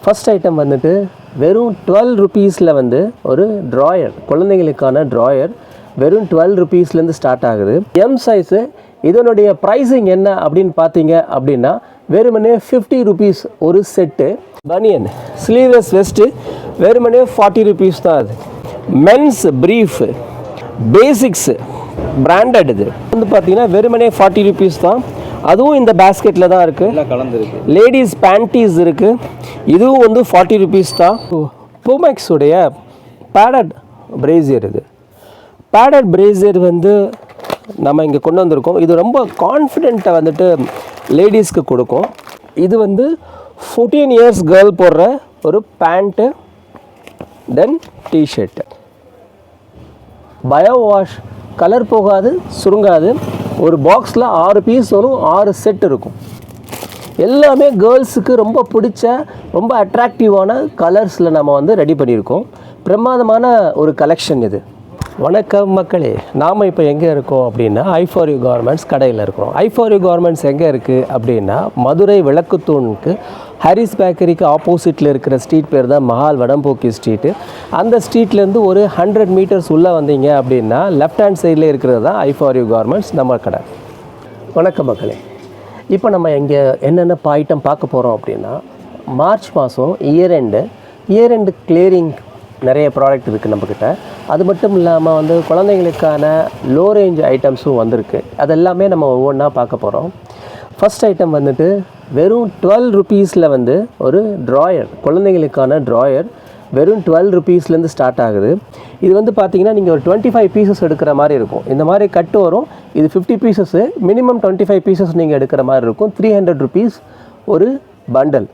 First item வந்துட்டு வெறும் 12 ருபீஸில் வந்து ஒரு ட்ராயர், குழந்தைங்களுக்கான ட்ராயர் வெறும் 12 ருபீஸ்லேருந்து ஸ்டார்ட் ஆகுது. M size. இதனுடைய ப்ரைஸிங் என்ன அப்படின்னு பார்த்தீங்க அப்படின்னா வெறுமனே 50 ருபீஸ் ஒரு செட்டு. பனியன் ஸ்லீவ்லெஸ் வெஸ்ட்டு வெறுமனே 40 ருபீஸ் தான். அது மென்ஸ் ப்ரீஃப் பேசிக்ஸு பிராண்டட் இது வந்து பார்த்தீங்கன்னா வெறுமனே 40 ருபீஸ் தான். அதுவும் இந்த பேஸ்கெட்டில் தான் இருக்குது. கலந்துருக்கு. லேடிஸ் பேண்டீஸ் இருக்குது, இதுவும் வந்து 40 ருபீஸ் தான். பூமெக்ஸுடைய பேடட் பிரேசியர். இது பேடட் பிரேசியர் வந்து நம்ம இங்கே கொண்டு வந்திருக்கோம். இது ரொம்ப கான்ஃபிடென்ட்டை வந்துட்டு லேடிஸ்க்கு கொடுக்கும். இது வந்து 14 இயர்ஸ் கேர்ள் போடுற ஒரு பேண்ட்டு தென் டிஷர்ட்டு. பயோ வாஷ், கலர் போகாது, சுருங்காது. ஒரு பாக்ஸில் 6 பீஸ் வரும், 6 செட் இருக்கும். எல்லாமே கேர்ள்ஸுக்கு ரொம்ப பிடிச்ச ரொம்ப அட்ராக்டிவான கலர்ஸில் நம்ம வந்து ரெடி பண்ணியிருக்கோம். பிரமாதமான ஒரு கலெக்ஷன் இது. வணக்கம் மக்களே, நாம் இப்போ எங்கே இருக்கோம் அப்படின்னா i4u கார்மெண்ட்ஸ் கடையில் இருக்கிறோம். i4u கார்மெண்ட்ஸ் எங்கே இருக்குது அப்படின்னா மதுரை விளக்குத்தூணுக்கு ஹாரிஸ் பேக்கரிக்கு ஆப்போசிட்டில் இருக்கிற ஸ்ட்ரீட் பேர் தான் மஹால் வடம்போக்கி ஸ்ட்ரீட்டு. அந்த ஸ்ட்ரீட்லேருந்து ஒரு 100 மீட்டர்ஸ் உள்ளே வந்தீங்க அப்படின்னா லெஃப்ட் ஹேண்ட் சைடில் இருக்கிறது தான் i4u கார்மெண்ட்ஸ் நம்ம கடை. வணக்கம் மக்களே, இப்போ நம்ம இங்கே என்னென்ன ஐட்டம் பார்க்க போகிறோம் அப்படின்னா மார்ச் மாதம் இயர் எண்டு கிளியரிங் நிறைய ப்ராடக்ட் இருக்குது நம்மக்கிட்ட. அது மட்டும் இல்லாமல் வந்து குழந்தைங்களுக்கான லோ ரேஞ்ச் ஐட்டம்ஸும் வந்திருக்கு. அதெல்லாமே நம்ம ஒவ்வொன்றா பார்க்க போகிறோம். ஃபஸ்ட் ஐட்டம் வந்துட்டு வெறும் 12 ருபீஸில் வந்து ஒரு ட்ராயர், குழந்தைங்களுக்கான ட்ராயர் வெறும் 12 ருபீஸ்லேருந்து ஸ்டார்ட் ஆகுது. இது வந்து பார்த்திங்கன்னா நீங்கள் ஒரு 25 பீசஸ் எடுக்கிற மாதிரி இருக்கும். இந்த மாதிரி கட்டு வரும். இது 50 பீசஸ்ஸு, மினிமம் 25 பீசஸ் நீங்கள் எடுக்கிற மாதிரி இருக்கும். 300 ருபீஸ் ஒரு பண்டல்.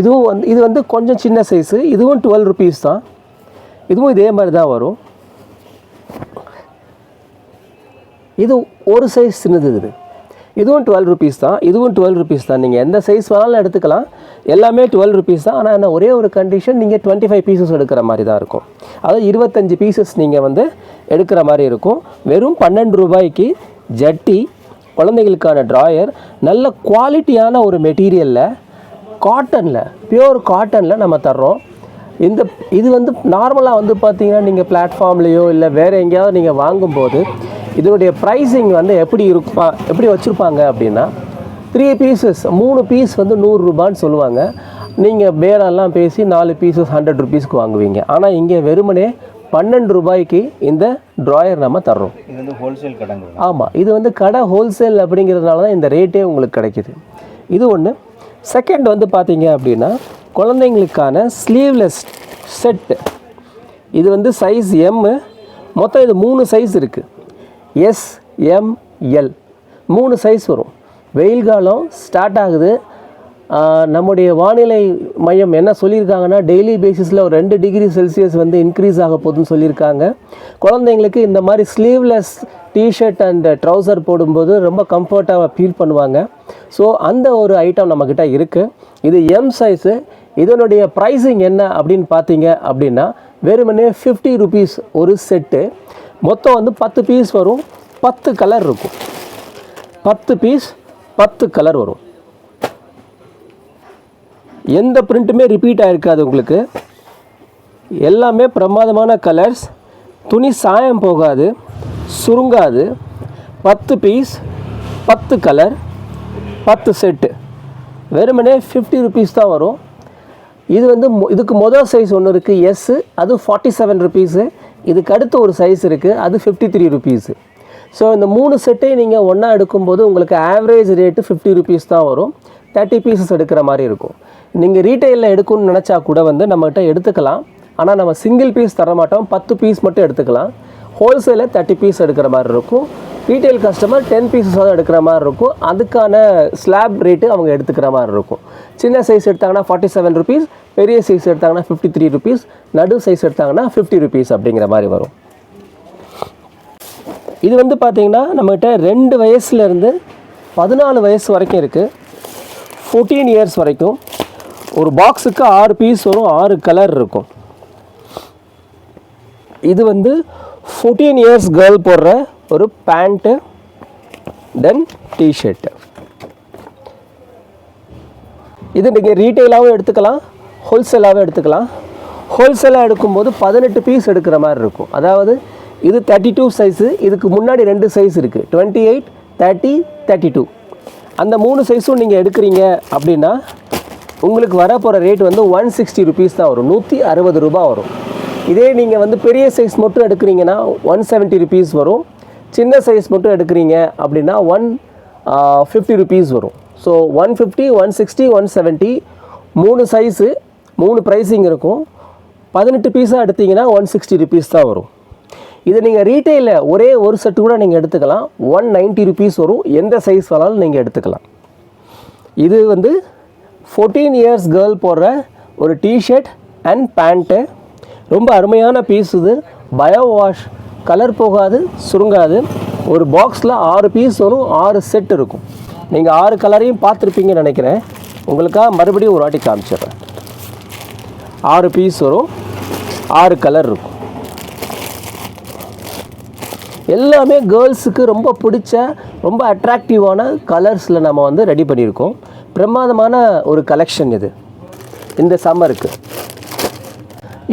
இது வந்து கொஞ்சம் சின்ன சைஸு. இதுவும் 12 ருபீஸ் தான். இதுவும் இதே மாதிரி தான் வரும். இது ஒரு சைஸ் சின்னது. இதுவும் 12 ருபீஸ் தான். இதுவும் 12 ருபீஸ் தான். நீங்கள் எந்த சைஸ் வேணாலும் எடுத்துக்கலாம். எல்லாமே 12 ருபீஸ் தான். ஆனால் என்ன ஒரே ஒரு கண்டிஷன், நீங்கள் 25 பீசஸ் எடுக்கிற மாதிரி தான் இருக்கும். அதாவது 25 பீசஸ் நீங்கள் வந்து எடுக்கிற மாதிரி இருக்கும். வெறும் 12 ரூபாய்க்கு ஜட்டி, குழந்தைகளுக்கான ட்ராயர், நல்ல குவாலிட்டியான ஒரு மெட்டீரியலில், காட்டனில், பியூர் காட்டனில் நம்ம தர்றோம். இது வந்து நார்மலாக வந்து பார்த்திங்கன்னா நீங்கள் பிளாட்ஃபார்ம்லேயோ இல்லை வேறு எங்கேயாவது நீங்கள் வாங்கும்போது இதனுடைய ப்ரைஸிங் வந்து எப்படி வச்சுருப்பாங்க அப்படின்னா 3 பீசஸ் 3 பீஸ் வந்து 100 ரூபான்னு சொல்லுவாங்க. நீங்கள் பேரெல்லாம் பேசி 4 பீசஸ் 100 ருபீஸ்க்கு வாங்குவீங்க. ஆனால் இங்கே வெறுமனே 12 ரூபாய்க்கு இந்த ட்ராயர் நம்ம தர்றோம். இது வந்து ஹோல்சேல் கடைங்க. ஆமாம், இது வந்து கடை ஹோல்சேல் அப்படிங்கிறதுனால தான் இந்த ரேட்டே உங்களுக்கு கிடைக்கிது. இது ஒன்று. செகண்ட் வந்து பார்த்தீங்க அப்படின்னா குழந்தைங்களுக்கான ஸ்லீவ்லெஸ் செட்டு. இது வந்து சைஸ் எம்மு. மொத்தம் இது 3 சைஸ் இருக்குது. எஸ், எம், எல் 3 சைஸ் வரும். வெயில் காலம் ஸ்டார்ட் ஆகுது. நம்முடைய வானிலை மையம் என்ன சொல்லியிருக்காங்கன்னா டெய்லி பேசிஸில் ஒரு 2 டிகிரி செல்சியஸ் வந்து இன்க்ரீஸ் ஆக போகுதுன்னு சொல்லியிருக்காங்க. குழந்தைங்களுக்கு இந்த மாதிரி ஸ்லீவ்லெஸ் டிஷர்ட் அண்ட் ட்ரௌசர் போடும்போது ரொம்ப கம்ஃபர்ட்டாக ஃபீல் பண்ணுவாங்க. ஸோ அந்த ஒரு ஐட்டம் நம்மக்கிட்ட இருக்குது. இது எம் சைஸு. இதனுடைய ப்ரைஸிங் என்ன அப்படின்னு பார்த்தீங்க அப்படின்னா வெறுமனே 50 ருபீஸ் ஒரு செட்டு. மொத்தம் வந்து 10 பீஸ் வரும். 10 கலர் இருக்கும். 10 பீஸ் 10 கலர் வரும். எந்த பிரிண்ட்டுமே ரிப்பீட் ஆகிருக்காது உங்களுக்கு. எல்லாமே பிரமாதமான கலர்ஸ். துணி சாயம் போகாது, சுருங்காது. 10 பீஸ் 10 கலர் 10 செட்டு வெறுமனே 50 ருபீஸ் தான் வரும். இது வந்து இதுக்கு மொதல் சைஸ் ஒன்று இருக்குது, எஸ்ஸு, அது 47 ருபீஸு. இதுக்கு அடுத்து ஒரு சைஸ் இருக்குது, அது 53 ருபீஸு. ஸோ இந்த 3 செட்டையும் நீங்கள் ஒன்றா எடுக்கும்போது உங்களுக்கு ஆவரேஜ் ரேட்டு 50 ருபீஸ் தான் வரும். 30 பீசஸ் எடுக்கிற மாதிரி இருக்கும். நீங்கள் ரீட்டெயிலில் எடுக்கணும்னு நினச்சா கூட வந்து நம்மகிட்ட எடுத்துக்கலாம். ஆனால் நம்ம சிங்கிள் பீஸ் தர மாட்டோம், 10 பீஸ் மட்டும் எடுத்துக்கலாம். ஹோல்சேலில் 30 பீஸ் எடுக்கிற மாதிரி இருக்கும். ரீட்டெயில் கஸ்டமர் 10 பீஸஸாக எடுக்கிற மாதிரி இருக்கும். அதுக்கான ஸ்லாப் ரேட்டு அவங்க எடுத்துக்கிற மாதிரி இருக்கும். சின்ன சைஸ் எடுத்தாங்கன்னா 47 ருபீஸ், பெரிய சைஸ் எடுத்தாங்கன்னா 53 ருபீஸ், நடு சைஸ் எடுத்தாங்கன்னா 50 ருபீஸ் அப்படிங்கிற மாதிரி வரும். இது வந்து பார்த்திங்கன்னா நம்மகிட்ட 2 வயசுலேருந்து 14 வயசு வரைக்கும் இருக்குது. 14 இயர்ஸ் வரைக்கும். ஒரு பாக்ஸுக்கு 6 பீஸ் வரும், 6 கலர் இருக்கும். இது வந்து 14 இயர்ஸ் கேர்ள் போடுற ஒரு பேண்ட்டு தென் டிஷர்ட்டு. இது நீங்கள் ரீட்டெயிலாகவும் எடுத்துக்கலாம், ஹோல்சேலாகவே எடுத்துக்கலாம். ஹோல்சேலாக எடுக்கும்போது 18 பீஸ் எடுக்கிற மாதிரி இருக்கும். அதாவது இது 32 சைஸு, இதுக்கு முன்னாடி 2 சைஸ் இருக்குது, 28, 30, 32. அந்த 3 சைஸும் நீங்கள் எடுக்கிறீங்க அப்படின்னா உங்களுக்கு வர போகிற ரேட் வந்து 160 ருபீஸ் தான் வரும், 160 ரூபா வரும். இதே நீங்கள் வந்து பெரிய சைஸ் மட்டும் எடுக்கிறீங்கன்னா 170 ருபீஸ் வரும். சின்ன சைஸ் மட்டும் எடுக்கிறீங்க அப்படின்னா 150 ருபீஸ் வரும். ஸோ 150, 160, 170 3 சைஸு 3 ப்ரைஸிங் இருக்கும். 18 பீஸாக எடுத்திங்கன்னா 160 ருபீஸ் தான் வரும். இது நீங்கள் ரீட்டெயிலில் ஒரே ஒரு செட்டு கூட நீங்கள் எடுத்துக்கலாம், 190 ருபீஸ் வரும். எந்த சைஸ் வேணாலும் நீங்கள் எடுத்துக்கலாம். இது வந்து 14 இயர்ஸ் கேர்ள் போடுற ஒரு டிஷர்ட் அண்ட் பேண்ட்டு. ரொம்ப அருமையான பீஸ் இது. பயோ வாஷ், கலர் போகாது, சுருங்காது. ஒரு பாக்ஸில் 6 பீஸ் வரும், 6 செட் இருக்கும். நீங்கள் 6 கலரையும் பார்த்துருப்பீங்கன்னு நினைக்கிறேன். உங்களுக்காக மறுபடியும் ஒரு வாட்டி காமிச்சிடுறேன். 6 பீஸ் வரும், 6 கலர் இருக்கும். எல்லாமே கேர்ள்ஸுக்கு ரொம்ப பிடிச்ச ரொம்ப அட்ராக்டிவான கலர்ஸில் நம்ம வந்து ரெடி பண்ணியிருக்கோம். பிரமாதமான ஒரு கலெக்ஷன் இது இந்த சம்மருக்கு.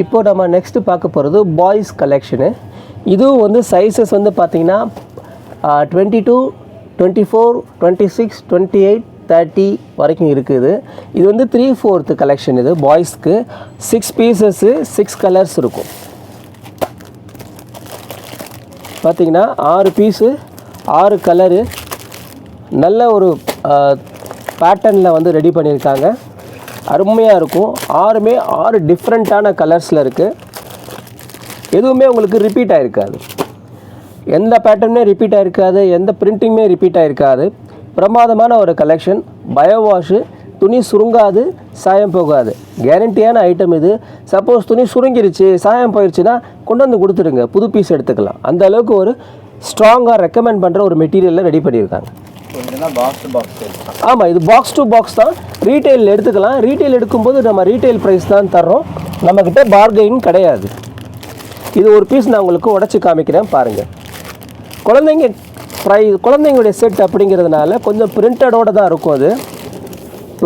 இப்போ நம்ம நெக்ஸ்ட்டு பார்க்க போகிறது பாய்ஸ் கலெக்ஷனு. இதுவும் வந்து சைஸஸ் வந்து பார்த்திங்கன்னா 22, 24, 26, 28, 30 வரைக்கும் இருக்குது. இது வந்து 3/4 கலெக்ஷன். இது பாய்ஸ்க்கு 6 பீசஸ்ஸு 6 கலர்ஸ் இருக்கும். பார்த்திங்கன்னா 6 பீஸு 6 கலரு நல்ல ஒரு பேட்டர்னில் வந்து ரெடி பண்ணியிருக்காங்க. அருமையாக இருக்கும். 6மே 6 டிஃப்ரெண்ட்டான கலர்ஸில் இருக்குது. எதுவுமே உங்களுக்கு ரிப்பீட் ஆகிருக்காது. எந்த பேட்டர்னுமே ரிப்பீட் ஆகிருக்காது, எந்த பிரிண்டிங்குமே ரிப்பீட் ஆகிருக்காது. பிரமாதமான ஒரு கலெக்ஷன். பயோ வாஷு, துணி சுருங்காது, சாயம் போகாது, கேரண்டியான ஐட்டம் இது. சப்போஸ் துணி சுருங்கிருச்சு, சாயம் போயிடுச்சுன்னா கொண்டு வந்து கொடுத்துருங்க, புது பீஸ் எடுத்துக்கலாம். அந்த அளவுக்கு ஒரு ஸ்ட்ராங்காக ரெக்கமெண்ட் பண்ணுற ஒரு மெட்டீரியலில் ரெடி பண்ணியிருக்காங்க. ஆமாம், இது பாக்ஸ் டு பாக்ஸ் தான். ரீட்டெயில் எடுத்துக்கலாம். ரீட்டெயில் எடுக்கும்போது நம்ம ரீட்டெயில் ப்ரைஸ் தான் தர்றோம், நம்மக்கிட்ட பார்கெயின் கிடையாது. இது ஒரு பீஸ் நான் உங்களுக்கு உடச்சி காமிக்கிறேன் பாருங்கள். குழந்தைங்களுடைய செட் அப்படிங்கிறதுனால கொஞ்சம் பிரிண்டடோடு தான் இருக்கும். அது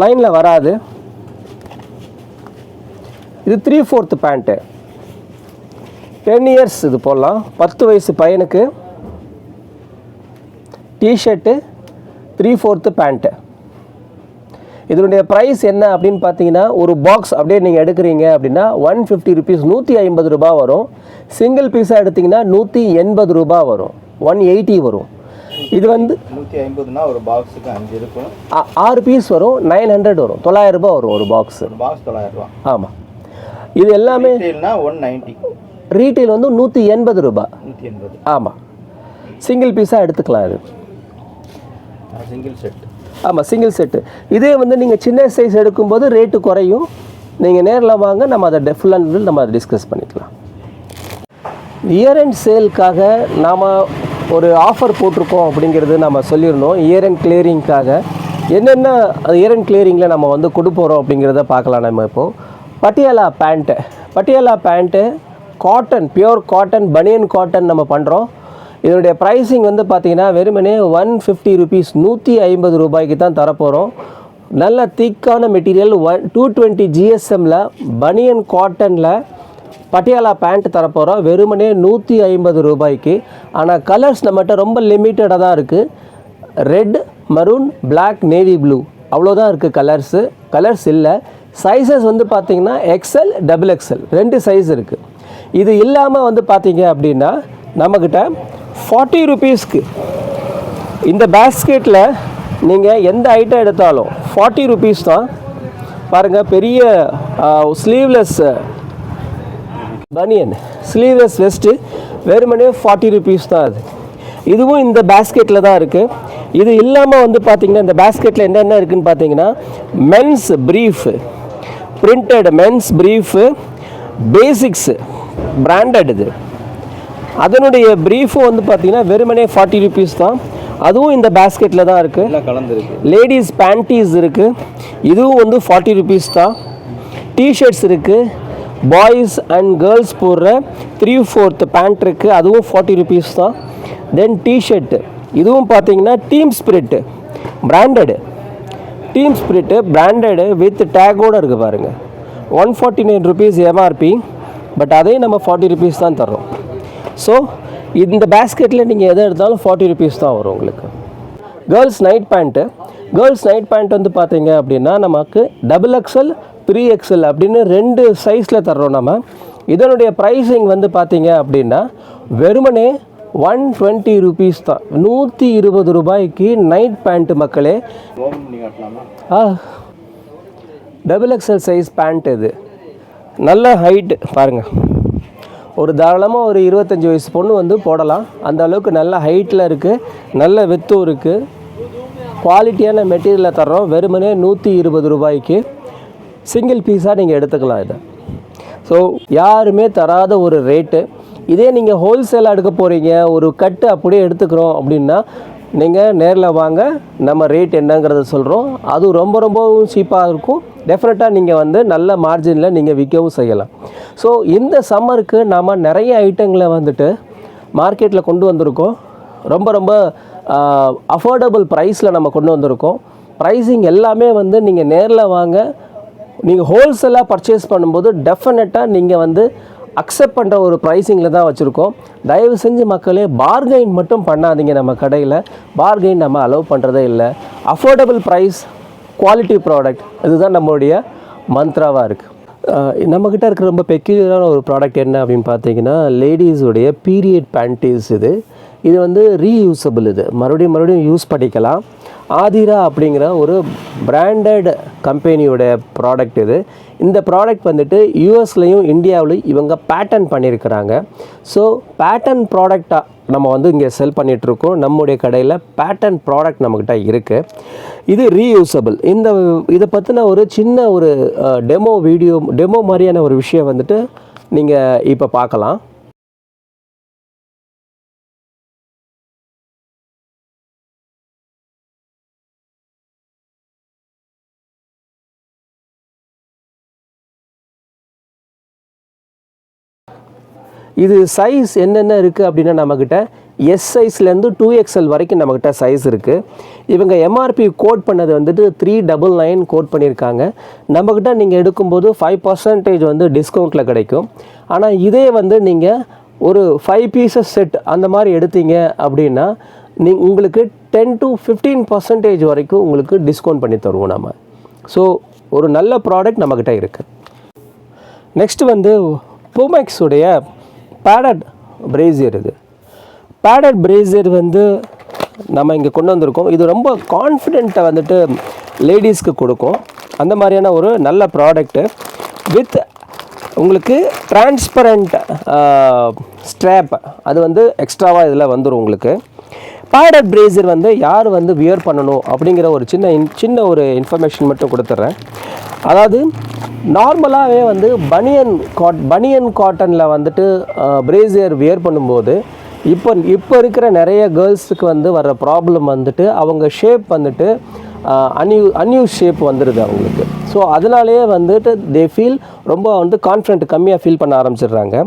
லைனில் வராது. இது 3/4 பேண்ட்டு, 10 இயர்ஸ் இது போடலாம். 10 வயசு பையனுக்கு டிஷர்ட்டு, 3/4 பேண்ட்டு. இதனுடைய ப்ரைஸ் என்ன அப்படின்னு பார்த்தீங்கன்னா, ஒரு பாக்ஸ் அப்படியே நீங்கள் எடுக்கிறீங்க அப்படின்னா 150 ருபீஸ், 150 ரூபா வரும். சிங்கிள் பீஸாக எடுத்திங்கன்னா 180 ரூபா வரும், 180 வரும். இது வந்து 150னா ஒரு பாக்ஸுக்கு 5 இருக்கும். 6 பீஸ் வரும், 900 வரும், 900 ரூபா வரும் ஒரு பாக்ஸு. பாக்ஸ் 900 ரூபா. ஆமாம். இது எல்லாமே ரீட்டெயில்னா 190. ரீட்டெயில் வந்து 180 ரூபா. 180. ஆமாம். சிங்கிள் பீஸாக எடுத்துக்கலாம். இது சிங்கிள் செட். ஆமாம், சிங்கிள் செட்டு. இதே வந்து நீங்கள் சின்ன சைஸ் எடுக்கும்போது ரேட்டு குறையும். நீங்கள் நேரில் வாங்க, நம்ம அதை ஃபுல் அண்ட் ஃபுல் நம்ம அதை டிஸ்கஸ் பண்ணிக்கலாம். இயர் அண்ட் சேலுக்காக நாம் ஒரு ஆஃபர் போட்டிருக்கோம் அப்படிங்கிறது நம்ம சொல்லியிருந்தோம். இயர் அண்ட் கிளியரிங்காக என்னென்ன இயர் அண்ட் கிளியரிங்கில் நம்ம வந்து கொடுப்போகிறோம் அப்படிங்கிறத பார்க்கலாம். நம்ம இப்போது Patiala pant cotton, pure cotton, பனியன் காட்டன் நம்ம பண்ணுறோம். இதனுடைய ப்ரைஸிங் வந்து பார்த்திங்கன்னா வெறுமனே 150 ருபீஸ், 150 ரூபாய்க்கு தான் தரப்போகிறோம். நல்ல திக்கான மெட்டீரியல், 220 GSMல பனியன் காட்டனில் பட்டியாலா பேண்ட் தரப்போகிறோம். வெறுமனே 150 ரூபாய்க்கு. ஆனால் கலர்ஸ் நம்மகிட்ட ரொம்ப லிமிட்டடாக தான் இருக்குது. Red, maroon, black, navy blue, அவ்வளோதான் இருக்குது கலர்ஸ் இல்லை. சைஸஸ் வந்து பார்த்திங்கன்னா XL, XXL 2 சைஸ் இருக்குது. இது இல்லாமல் வந்து பார்த்திங்க அப்படின்னா நம்மக்கிட்ட 40 ருபீஸ்க்கு இந்த பேஸ்கெட்டில் நீங்கள் எந்த ஐட்டம் எடுத்தாலும் 40 ருபீஸ் தான். பாருங்கள், பெரிய ஸ்லீவ்லெஸ் பனியன், ஸ்லீவ்லெஸ் வெஸ்ட்டு வெறுமனே 40 ருபீஸ் தான். இதுவும் இந்த பேஸ்கெட்டில் தான் இருக்குது. இது இல்லாமல் வந்து பார்த்திங்கன்னா இந்த பேஸ்கெட்டில் என்னென்ன இருக்குதுன்னு பார்த்தீங்கன்னா, men's brief, printed men's brief, basics branded. இது அதனுடைய ப்ரீஃபும் வந்து பார்த்திங்கன்னா வெறுமனே 40 ருபீஸ் தான். அதுவும் இந்த பேஸ்கெட்டில் தான் இருக்குது. லேடிஸ் பேண்டீஸ் இருக்குது, இதுவும் வந்து 40 ருபீஸ் தான். டிஷர்ட்ஸ் இருக்குது, பாய்ஸ் அண்ட் கேர்ள்ஸ் போடுற 3/4 பேண்ட் இருக்குது, அதுவும் 40 ருபீஸ் தான். தென் டிஷர்ட்டு, இதுவும் பார்த்தீங்கன்னா டீம் ஸ்பிரிட்டு பிராண்டடு, வித் டேக்கோடு இருக்குது பாருங்கள். 149 rupees எம்ஆர்பி, பட் அதே நம்ம 40 rupees தான் தர்றோம். ஸோ இந்த பேஸ்கெட்டில் நீங்கள் எதை எடுத்தாலும் 40 rupees தான் வரும் உங்களுக்கு. கேர்ள்ஸ் நைட் பேண்ட் வந்து பார்த்தீங்க அப்படின்னா நமக்கு XXL 3XL அப்படின்னு 2 சைஸில் தர்றோம் நம்ம. இதனுடைய ப்ரைஸிங் வந்து பார்த்தீங்க அப்படின்னா வெறுமனே 120 rupees தான். 120 ரூபாய்க்கு நைட் பேண்ட்டு மக்களே. XXL சைஸ் பேண்ட் இது. நல்ல ஹைட்டு பாருங்கள், ஒரு தாராளமாக ஒரு 25 வயசு பொண்ணு வந்து போடலாம். அந்த அளவுக்கு நல்ல ஹைட்டில் இருக்குது, நல்ல வெத்தும் இருக்குது. குவாலிட்டியான மெட்டீரியலில் தர்றோம். வெறுமனே 120 ரூபாய்க்கு சிங்கிள் பீஸாக நீங்கள் எடுத்துக்கலாம் இதை. ஸோ யாருமே தராத ஒரு ரேட்டு. இதே நீங்கள் ஹோல்சேலாக எடுக்க போகிறீங்க, ஒரு கட்டு அப்படியே எடுத்துக்கிறோம் அப்படின்னா நீங்கள் நேரில் வாங்க, நம்ம ரேட் என்னங்கிறத சொல்கிறோம். அது ரொம்பவும் சீப்பாக இருக்கும். டெஃபினட்டாக நீங்கள் வந்து நல்ல மார்ஜினில் நீங்கள் விற்கவும் செய்யலாம். ஸோ இந்த சம்மருக்கு நாம் நிறைய ஐட்டங்களை வந்துட்டு மார்க்கெட்டில் கொண்டு வந்திருக்கோம். ரொம்ப அஃபோர்டபுள் ப்ரைஸில் நம்ம கொண்டு வந்திருக்கோம். ப்ரைஸிங் எல்லாமே வந்து நீங்கள் நேரில் வாங்க. நீங்கள் ஹோல்சேலாக பர்ச்சேஸ் பண்ணும்போது டெஃபினட்டாக நீங்கள் வந்து அக்செப்ட் பண்ணுற ஒரு ப்ரைஸிங்கில் தான் வச்சுருக்கோம். தயவு செஞ்சு மக்களே பார்கெயின் மட்டும் பண்ணாதீங்க. நம்ம கடையில் பார்கெயின் நம்ம அலோவ் பண்ணுறதே இல்லை. அஃபோர்டபுள் ப்ரைஸ், குவாலிட்டி ப்ராடக்ட், இதுதான் நம்மளுடைய மந்த்ராவாக இருக்குது. நம்மக்கிட்ட இருக்கிற ரொம்ப பெக்யூலரான ஒரு ப்ராடக்ட் என்ன அப்படின்னு பார்த்தீங்கன்னா லேடிஸுடைய பீரியட் பேண்டீஸ். இது வந்து ரீயூசபிள். இது மறுபடியும் யூஸ் பண்ணிக்கலாம். ஆதிரா அப்படிங்கிற ஒரு பிராண்டட் கம்பெனியோட ப்ராடக்ட் இது. இந்த ப்ராடக்ட் வந்துட்டு யூஎஸ்லேயும் இந்தியாவிலையும் இவங்க பேட்டன் பண்ணியிருக்கிறாங்க. ஸோ பேட்டன் ப்ராடக்டாக நம்ம வந்து இங்கே செல் பண்ணிகிட்ருக்கோம். நம்முடைய கடையில் பேட்டன் ப்ராடக்ட் நம்மக்கிட்ட இருக்குது. இது ரீயூசபிள். இதை பற்றின ஒரு சின்ன ஒரு டெமோ மாதிரியான ஒரு விஷயம் வந்துட்டு நீங்கள் இப்போ பார்க்கலாம். இது சைஸ் என்னென்ன இருக்குது அப்படின்னா நம்மக்கிட்ட எஸ் சைஸ்லேருந்து 2XL வரைக்கும் நம்மக்கிட்ட சைஸ் இருக்குது. இவங்க எம்ஆர்பி கோட் பண்ணது வந்துட்டு 399 கோட் பண்ணியிருக்காங்க. நம்மக்கிட்ட நீங்கள் எடுக்கும்போது 5% வந்து டிஸ்கவுண்ட்டில் கிடைக்கும். ஆனால் இதே வந்து நீங்கள் ஒரு 5 pieces செட் அந்த மாதிரி எடுத்தீங்க அப்படின்னா உங்களுக்கு 10 to 15% வரைக்கும் உங்களுக்கு டிஸ்கவுண்ட் பண்ணி தருவோம் நம்ம. ஸோ ஒரு நல்ல ப்ராடக்ட் நம்மக்கிட்ட இருக்குது. நெக்ஸ்ட்டு வந்து பூமெக்ஸுடைய பேடட் பிரேசியர். இது பேடட் பிரேசியர் வந்து நம்ம இங்கே கொண்டு வந்திருக்கோம். இது ரொம்ப கான்ஃபிடென்ட்டை வந்துட்டு லேடிஸ்க்கு கொடுக்கும். அந்த மாதிரியான ஒரு நல்ல ப்ராடக்ட்டு வித் உங்களுக்கு டிரான்ஸ்பரண்ட் ஸ்ட்ராப். அது வந்து எக்ஸ்ட்ராவாக இதில் வந்துடும் உங்களுக்கு. பேடட் பிரேசியர் வந்து யார் வந்து வியர் பண்ணணும் அப்படிங்கிற ஒரு சின்ன ஒரு இன்ஃபர்மேஷன் மட்டும் கொடுத்துட்றேன். அதாவது நார்மலாகவே வந்து பனியன் காட்டனில் வந்துட்டு பிரேசியர் வியர் பண்ணும்போது இப்போ இருக்கிற நிறைய கேர்ள்ஸுக்கு வந்து வர்ற ப்ராப்ளம் வந்துட்டு அவங்க ஷேப் வந்துட்டு அன்யூஸ் ஷேப் வந்துடுது அவங்களுக்கு. ஸோ அதனாலேயே வந்துட்டு தே ஃபீல் ரொம்ப வந்து கான்ஃபிடென்ட் கம்மியாக ஃபீல் பண்ண ஆரம்பிச்சிடுறாங்க.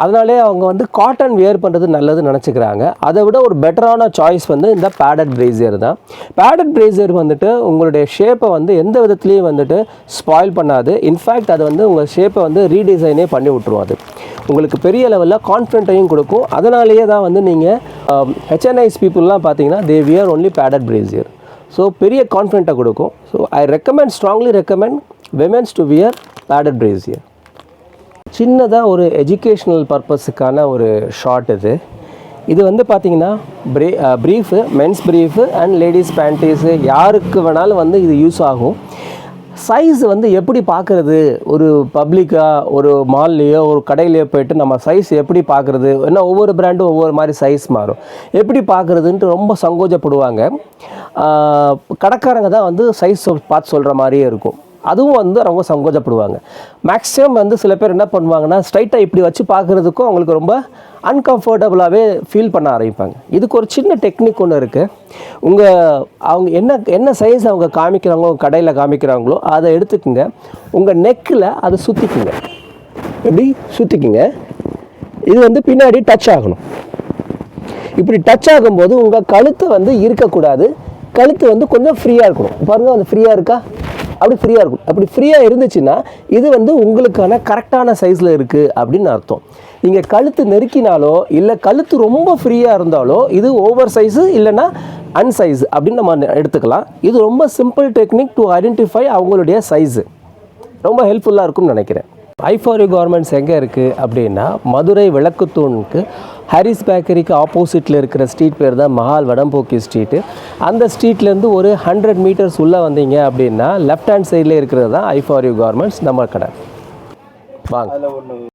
அதனாலே அவங்க வந்து காட்டன் வியர் பண்ணுறது நல்லதுன்னு நினச்சிக்கிறாங்க. அதை விட ஒரு பெட்டரான சாய்ஸ் வந்து இந்த பேடட் பிரேசியர் தான். பேடட் பிரேசியர் வந்துட்டு உங்களுடைய ஷேப்பை வந்து எந்த விதத்துலேயும் வந்துட்டு ஸ்பாயில் பண்ணாது. இன்ஃபேக்ட் அது வந்து உங்கள் ஷேப்பை வந்து ரீடிசைனே பண்ணி விட்ருவோம். அது உங்களுக்கு பெரிய லெவலில் கான்ஃபிடென்ட்டையும் கொடுக்கும். அதனாலேயே தான் வந்து நீங்கள் ஹெச்என்ஐஸ் பீப்புளெலாம் பார்த்தீங்கன்னா they wear only padded brassiere. So பெரிய கான்ஃபிடென்ட்டை கொடுக்கும். So I strongly recommend womens to wear padded brassiere. சின்னதாக ஒரு எஜுகேஷ்னல் பர்பஸுக்கான ஒரு ஷார்ட் இது வந்து பார்த்திங்கன்னா brief, mens brief and ladies panties யாருக்கு வேணாலும் வந்து இது யூஸ் ஆகும். சைஸ் வந்து எப்படி பார்க்குறது, ஒரு பப்ளிக்காக ஒரு மால்லையோ ஒரு கடையிலையோ போய்ட்டு நம்ம சைஸ் எப்படி பார்க்குறது, ஏன்னா ஒவ்வொரு பிராண்டும் ஒவ்வொரு மாதிரி சைஸ் மாறும், எப்படி பார்க்குறதுன்ட்டு ரொம்ப சங்கோஜப்படுவாங்க. கடைக்காரங்க தான் வந்து சைஸ் பார்த்து சொல்கிற மாதிரியே இருக்கும். அதுவும் வந்து ரொம்ப சங்கோஜப்படுவாங்க. மேக்ஸிமம் வந்து சில பேர் என்ன பண்ணுவாங்கன்னா ஸ்ட்ரைட்டாக இப்படி வச்சு பார்க்குறதுக்கும் அவங்களுக்கு ரொம்ப அன்கம்ஃபர்டபுளாகவே ஃபீல் பண்ண ஆரம்பிப்பாங்க. இதுக்கு ஒரு சின்ன டெக்னிக் ஒன்று இருக்குது. அவங்க என்ன சைஸ் அவங்க காமிக்கிறாங்களோ, கடையில் காமிக்கிறாங்களோ அதை எடுத்துக்கோங்க. உங்கள் நெக்கில் அதை சுற்றிக்குங்க. எப்படி சுற்றிக்குங்க. இது வந்து பின்னாடி டச் ஆகணும். இப்படி டச் ஆகும்போது உங்கள் கழுத்தை வந்து இருக்கக்கூடாது. கழுத்து வந்து கொஞ்சம் ஃப்ரீயாக இருக்கணும். பாருங்கள், வந்து ஃப்ரீயாக இருக்கா? அப்படி ஃப்ரீயாக இருக்கும். அப்படி ஃப்ரீயாக இருந்துச்சுன்னா இது வந்து உங்களுக்கான கரெக்டான சைஸில் இருக்குது அப்படின்னு அர்த்தம். நீங்கள் கழுத்து நெருக்கினாலோ இல்லை கழுத்து ரொம்ப ஃப்ரீயாக இருந்தாலோ இது ஓவர் சைஸு இல்லைன்னா அன்சைஸ் அப்படின்னு நம்ம எடுத்துக்கலாம். இது ரொம்ப சிம்பிள் டெக்னிக் டு ஐடென்டிஃபை அவங்களுடைய சைஸு. ரொம்ப ஹெல்ப்ஃபுல்லாக இருக்கும்னு நினைக்கிறேன். I4U கார்மெண்ட்ஸ் எங்கே இருக்குது அப்படின்னா மதுரை விளக்குத்தூணுக்கு ஹாரிஸ் பேக்கரிக்கு ஆப்போசிட்டில் இருக்கிற ஸ்ட்ரீட் பேர் தான் மஹால் வடம்போக்கி ஸ்ட்ரீட்டு. அந்த ஸ்ட்ரீட்லேருந்து ஒரு 100 மீட்டர்ஸ் உள்ளே வந்தீங்க அப்படின்னா லெஃப்ட் ஹேண்ட் சைடில் இருக்கிறது தான் I4U கார்மெண்ட்ஸ் நம்ம கடை. வாங்க. அதில் ஒன்று